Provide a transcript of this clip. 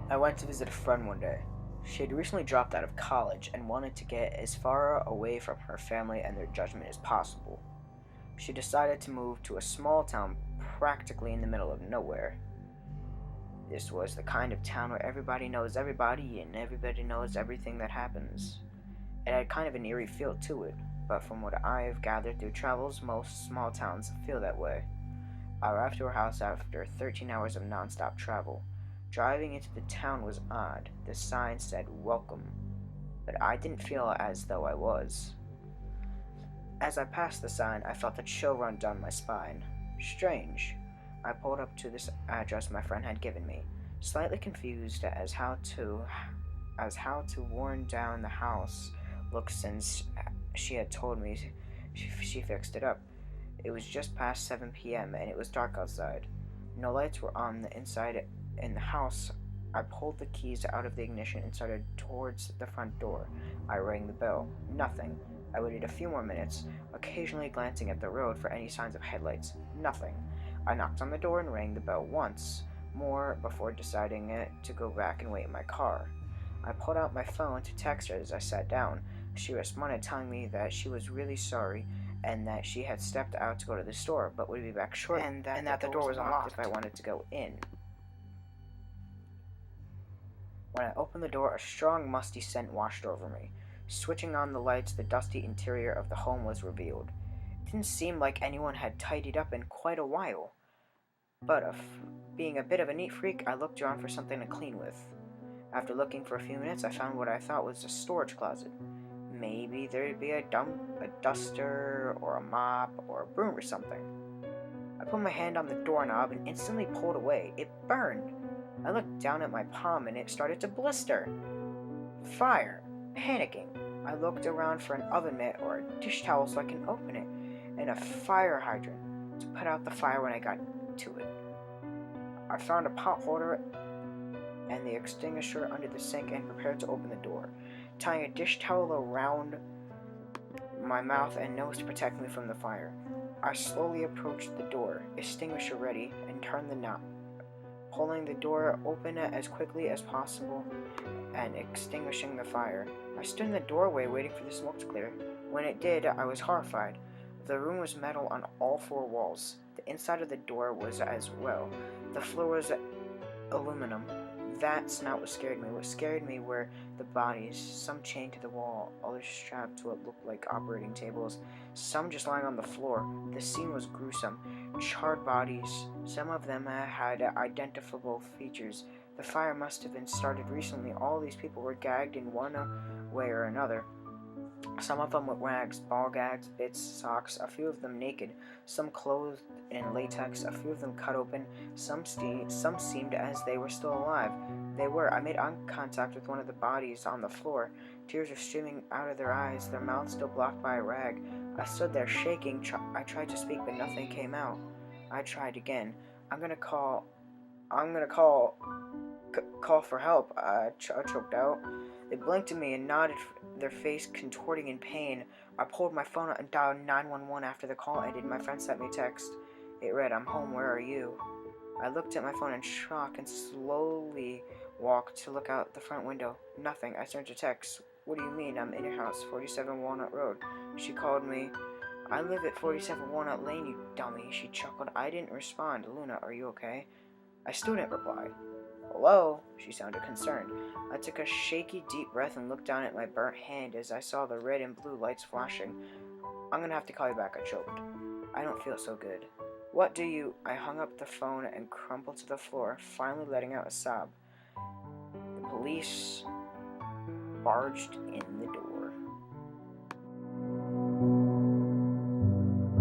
I went to visit a friend one day. She had recently dropped out of college and wanted to get as far away from her family and their judgment as possible. She decided to move to a small town practically in the middle of nowhere. This was the kind of town where everybody knows everybody and everybody knows everything that happens. It had kind of an eerie feel to it, but from what I have gathered through travels, most small towns feel that way. I arrived to her house after 13 hours of nonstop travel. Driving into the town was odd. The sign said welcome, but I didn't feel as though I was. As I passed the sign, I felt a chill run down my spine. Strange. I pulled up to this address my friend had given me, slightly confused as how to warn down the house looked since she had told me she fixed it up. It was just past 7 p.m. and it was dark outside. No lights were on the inside in the house. I pulled the keys out of the ignition and started towards the front door. I rang the bell. Nothing. I waited a few more minutes, occasionally glancing at the road for any signs of headlights. Nothing. I knocked on the door and rang the bell once more before deciding to go back and wait in my car. I pulled out my phone to text her as I sat down. She responded telling me that she was really sorry and that she had stepped out to go to the store but would be back shortly, and that the door was unlocked if I wanted to go in. When I opened the door, a strong, musty scent washed over me. Switching on the lights, the dusty interior of the home was revealed. It didn't seem like anyone had tidied up in quite a while, but being a bit of a neat freak, I looked around for something to clean with. After looking for a few minutes, I found what I thought was a storage closet. Maybe there'd be a duster, or a mop, or a broom or something. I put my hand on the doorknob and instantly pulled away. It burned. I looked down at my palm and it started to blister. Fire. Panicking, I looked around for an oven mitt or a dish towel so I can open it, and a fire hydrant to put out the fire when I got to it. I found a pot holder and the extinguisher under the sink and prepared to open the door, tying a dish towel around my mouth and nose to protect me from the fire. I slowly approached the door, extinguisher ready, and turned the knob, pulling the door open as quickly as possible and extinguishing the fire. I stood in the doorway waiting for the smoke to clear. When it did, I was horrified. The room was metal on all four walls. The inside of the door was as well. The floor was aluminum. That's not what scared me. What scared me were the bodies, some chained to the wall, others strapped to what looked like operating tables, some just lying on the floor. The scene was gruesome. Charred bodies, some of them had identifiable features. The fire must have been started recently. All these people were gagged in one way or another. Some of them with rags, ball gags, bits, socks, a few of them naked, some clothed in latex, a few of them cut open, some seemed as they were still alive. They were. I made eye contact with one of the bodies on the floor. Tears were streaming out of their eyes, their mouths still blocked by a rag. I stood there shaking. I tried to speak, but nothing came out. I tried again. I'm gonna call, call for help, I choked out. They blinked at me and nodded, their face contorting in pain. I pulled my phone out and dialed 911 after the call ended. My friend sent me a text. It read, "I'm home, where are you?" I looked at my phone in shock and slowly walked to look out the front window. Nothing. I sent her a text. "What do you mean? I'm in your house, 47 Walnut Road." She called me. "I live at 47 Walnut Lane, you dummy," she chuckled. I didn't respond. "Luna, are you okay?" I still didn't reply. "Hello?" She sounded concerned. I took a shaky, deep breath and looked down at my burnt hand as I saw the red and blue lights flashing. "I'm gonna have to call you back," I choked. "I don't feel so good." "What do you—" I hung up the phone and crumpled to the floor, finally letting out a sob. The police barged in the door.